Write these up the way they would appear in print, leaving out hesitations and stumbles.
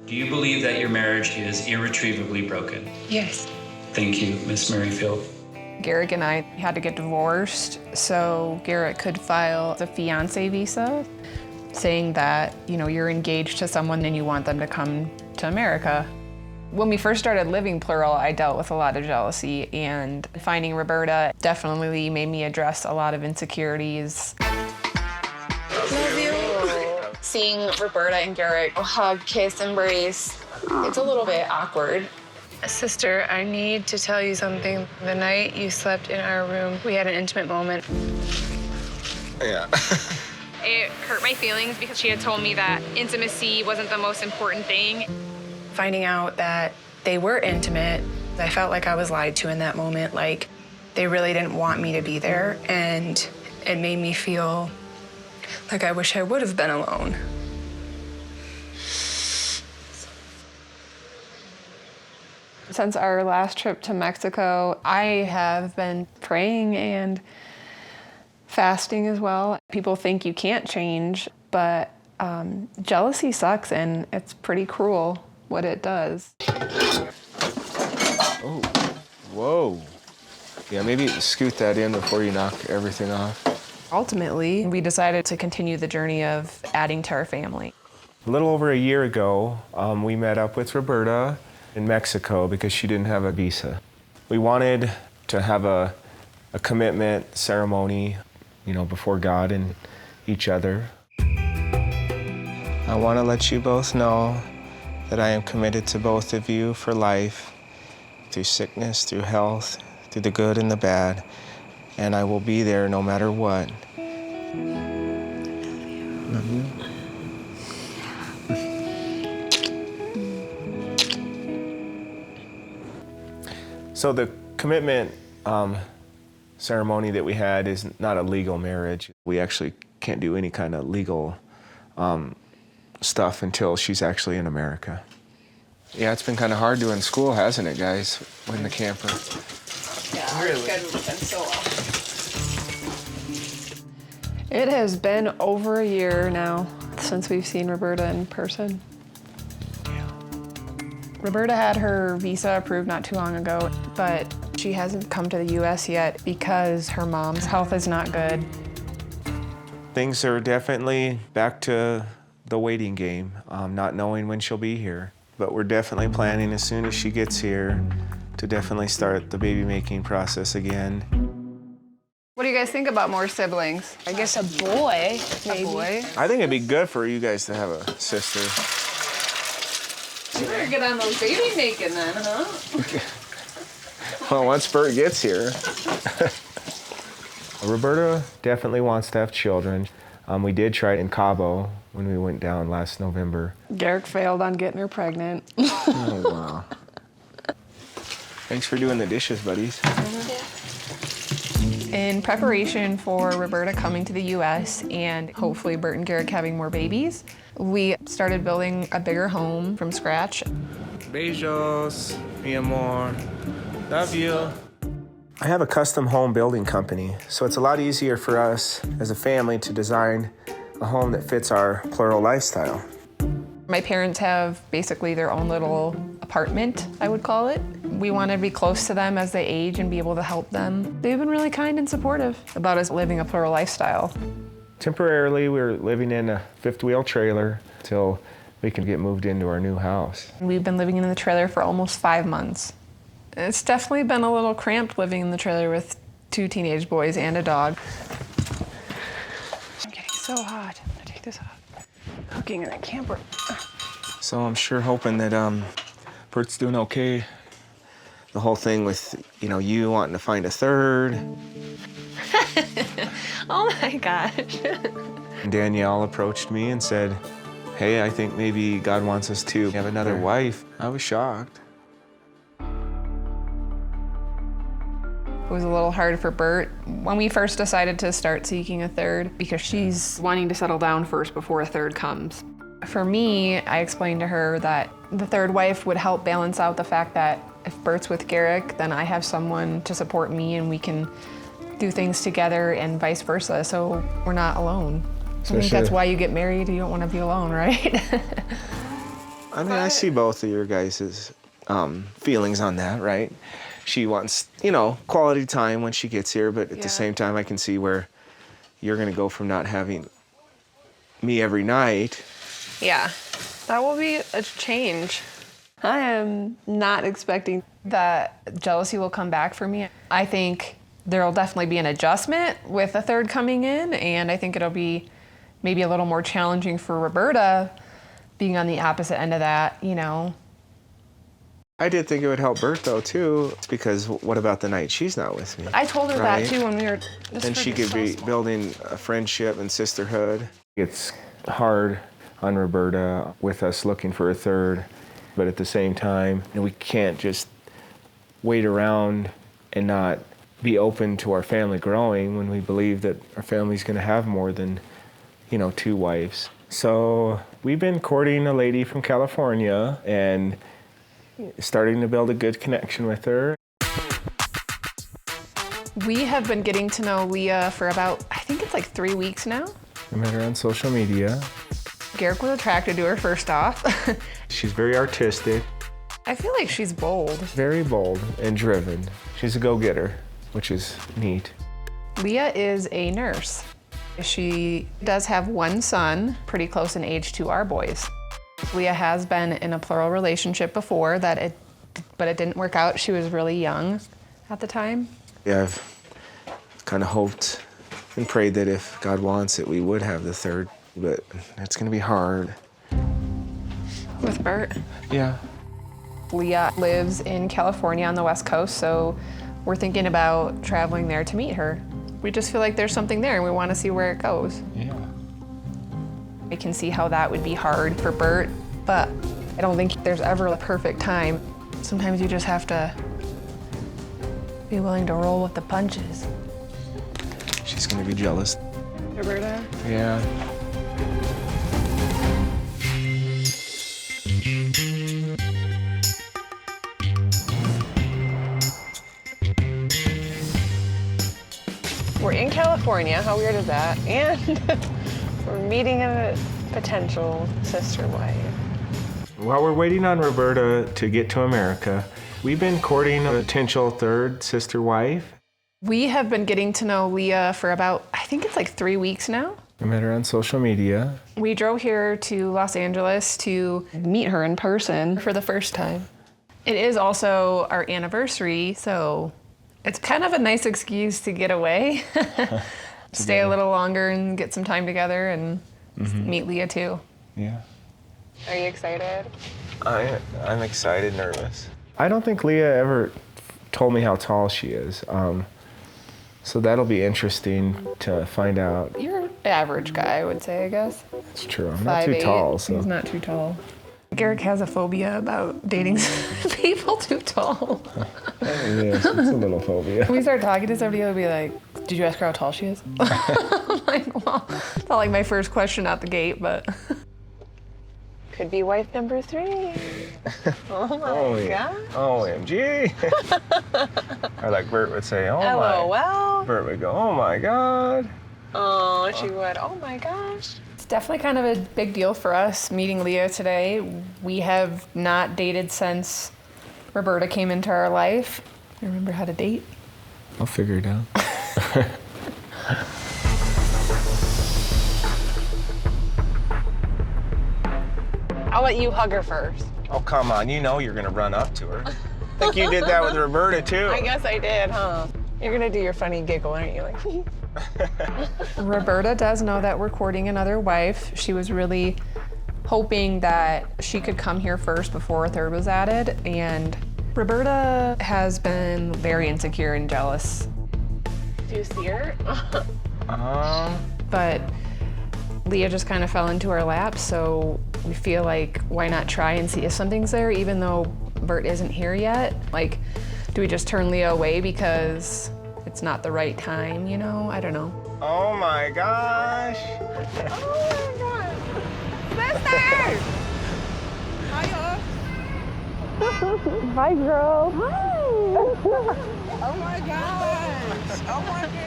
Do you believe that your marriage is irretrievably broken? Yes. Thank you, Miss Merrifield. Garrick and I had to get divorced, so Garrick could file the fiancé visa, saying that, you're engaged to someone and you want them to come to America. When we first started living plural, I dealt with a lot of jealousy, and finding Roberta definitely made me address a lot of insecurities. Love you. Seeing Roberta and Garrick hug, kiss, embrace, it's a little bit awkward. Sister, I need to tell you something. The night you slept in our room, we had an intimate moment. Yeah. It hurt my feelings because she had told me that intimacy wasn't the most important thing. Finding out that they were intimate, I felt like I was lied to in that moment. Like, they really didn't want me to be there, and it made me feel like I wish I would have been alone. Since our last trip to Mexico, I have been praying and fasting as well. People think you can't change, but jealousy sucks, and it's pretty cruel what it does. Oh, whoa. Yeah, maybe scoot that in before you knock everything off. Ultimately, we decided to continue the journey of adding to our family. A little over a year ago, we met up with Roberta in Mexico because she didn't have a visa. We wanted to have a commitment ceremony, before God and each other. I want to let you both know that I am committed to both of you for life, through sickness, through health, through the good and the bad, and I will be there no matter what. Love you. So the commitment ceremony that we had is not a legal marriage. We actually can't do any kind of legal stuff until she's actually in America. Yeah, it's been kind of hard doing school, hasn't it, guys, in the camper? Yeah, our schedule has been so off. It has been over a year now since we've seen Roberta in person. Roberta had her visa approved not too long ago, but she hasn't come to the U.S. yet because her mom's health is not good. Things are definitely back to the waiting game, not knowing when she'll be here. But we're definitely planning as soon as she gets here to definitely start the baby making process again. What do you guys think about more siblings? I guess a boy, maybe. A boy? I think it'd be good for you guys to have a sister. You better get on those baby making then, huh? Well, once Bert gets here. Roberta definitely wants to have children. We did try it in Cabo when we went down last November. Garrick failed on getting her pregnant. Oh, wow. Thanks for doing the dishes, buddies. In preparation for Roberta coming to the U.S. and hopefully Bert and Garrick having more babies, we started building a bigger home from scratch. Beijos, mi amor. Love you. I have a custom home building company, so it's a lot easier for us as a family to design a home that fits our plural lifestyle. My parents have basically their own little apartment, I would call it. We want to be close to them as they age and be able to help them. They've been really kind and supportive about us living a plural lifestyle. Temporarily, we're living in a fifth wheel trailer till we can get moved into our new house. We've been living in the trailer for almost 5 months. It's definitely been a little cramped living in the trailer with 2 teenage boys and a dog. I'm getting so hot. I'm gonna take this off. Cooking in a camper. So I'm sure hoping that Bert's doing okay. The whole thing with, you wanting to find a third. Oh my gosh. And Danielle approached me and said, hey, I think maybe God wants us to have another wife. I was shocked. It was a little hard for Bert when we first decided to start seeking a third because she's wanting to settle down first before a third comes. For me, I explained to her that the third wife would help balance out the fact that if Bert's with Garrick, then I have someone to support me and we can do things together and vice versa, so we're not alone. I think that's why you get married. You don't want to be alone, right? I mean, I see both of your guys' feelings on that, right? She wants, quality time when she gets here, but at the same time, I can see where you're going to go from not having me every night. Yeah, that will be a change. I am not expecting That jealousy will come back for me. I think there will definitely be an adjustment with a third coming in, and I think it'll be maybe a little more challenging for Roberta being on the opposite end of that, I did think it would help Bert, though, too, because what about the night she's not with me? I told her Right. that, too, when we were... And she could be building a friendship and sisterhood. It's hard on Roberta with us looking for a third, but at the same time, we can't just wait around and not be open to our family growing when we believe that our family's going to have more than, 2 wives. So we've been courting a lady from California and starting to build a good connection with her. We have been getting to know Leah for about, I think it's like 3 weeks now. I met her on social media. Garrick was attracted to her first off. She's very artistic, I feel like she's bold. very bold and driven. She's a go-getter, which is neat. Leah is a nurse. She does have one son, pretty close in age to our boys. Leah has been in a plural relationship before, but it didn't work out. She was really young at the time. Yeah, I've kind of hoped and prayed that if God wants it, we would have the third, but it's going to be hard. With Bert. Yeah. Leah lives in California on the West Coast, so we're thinking about traveling there to meet her. We just feel like there's something there and we want to see where it goes. Yeah. I can see how that would be hard for Bert, but I don't think there's ever a perfect time. Sometimes you just have to be willing to roll with the punches. She's going to be jealous. Roberta? Yeah. we're in California. How weird is that? And we're meeting a potential sister wife. While we're waiting on Roberta to get to America, we've been courting a potential third sister wife. We have been getting to know Leah for about, I think it's like 3 weeks now. I met her on social media. We drove here to Los Angeles to meet her in person for the first time. It is also our anniversary, so it's kind of a nice excuse to get away, stay a little longer and get some time together and meet Leah too. Yeah. Are you excited? I'm excited, nervous. I don't think Leah ever told me how tall she is. So that'll be interesting to find out. You're an average guy, I would say, I guess. It's true. I'm not too tall. So. He's not too tall. Garrick has a phobia about dating people too tall. Yes, it's a little phobia. When we start talking to somebody, he'll be like, "Did you ask her how tall she is?" I'm like, well, it's not like my first question out the gate, but. Could be wife number 3. Oh my God. OMG. Or like Bert would say, oh my. LOL. Bert would go, oh my God. Oh, she would. Oh my gosh. It's definitely kind of a big deal for us meeting Leah today. We have not dated since Roberta came into our life. I remember how to date. I'll figure it out. I'll let you hug her first. Oh, come on. You know you're going to run up to her. I think you did that with Roberta, too. I guess I did, huh? You're gonna do your funny giggle, aren't you? Like, Roberta does know that we're courting another wife. She was really hoping that she could come here first before a third was added, and Roberta has been very insecure and jealous. do you see her? But Leah just kind of fell into our lap, so we feel like why not try and see if something's there, even though Bert isn't here yet? Like, do we just turn Leah away because it's not the right time, you know? I don't know. Oh my gosh. Oh my God. Sister! Hiya. Hi, girl. Hi. Oh my gosh! Oh my goodness!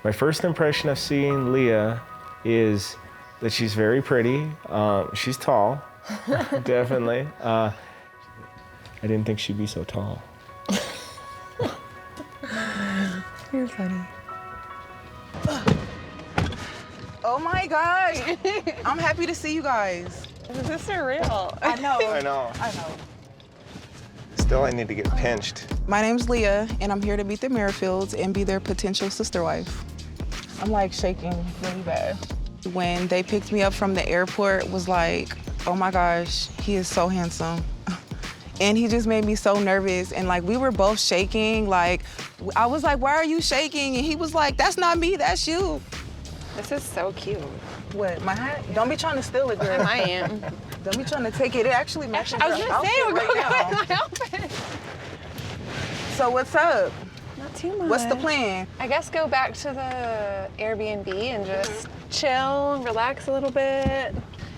My first impression of seeing Leah is that she's very pretty. She's tall, definitely. I didn't think she'd be so tall. You're funny. Oh my gosh. I'm happy to see you guys. This is surreal. I know. I know. I know. Still, I need to get pinched. My name's Leah, and I'm here to meet the Merrifields and be their potential sister wife. I'm like shaking really bad. When they picked me up from the airport, was like, oh my gosh, he is so handsome. And he just made me so nervous. And like, we were both shaking. Like, I was like, why are you shaking? And he was like, that's not me, that's you. This is so cute. What, my hat? Don't be trying to steal it, girl. I am. Don't be trying to take it. It actually matches I was your gonna say, outfit we're right going now. with my outfit. So what's up? Not too much. What's the plan? I guess go back to the Airbnb and just chill, relax a little bit,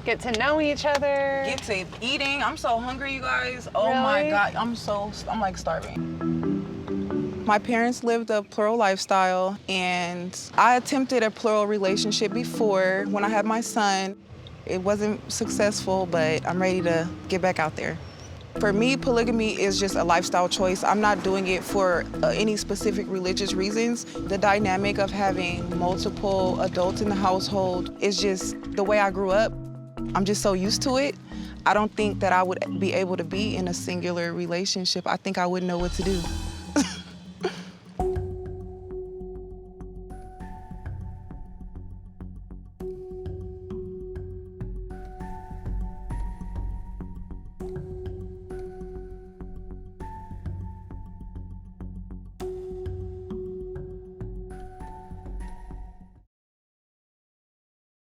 get to know each other. Get to eating. I'm so hungry, you guys. Oh my Really? God, I'm like starving. My parents lived a plural lifestyle, and I attempted a plural relationship before when I had my son. It wasn't successful, but I'm ready to get back out there. For me, polygamy is just a lifestyle choice. I'm not doing it for any specific religious reasons. The dynamic of having multiple adults in the household is just the way I grew up. I'm just so used to it. I don't think that I would be able to be in a singular relationship. I think I wouldn't know what to do.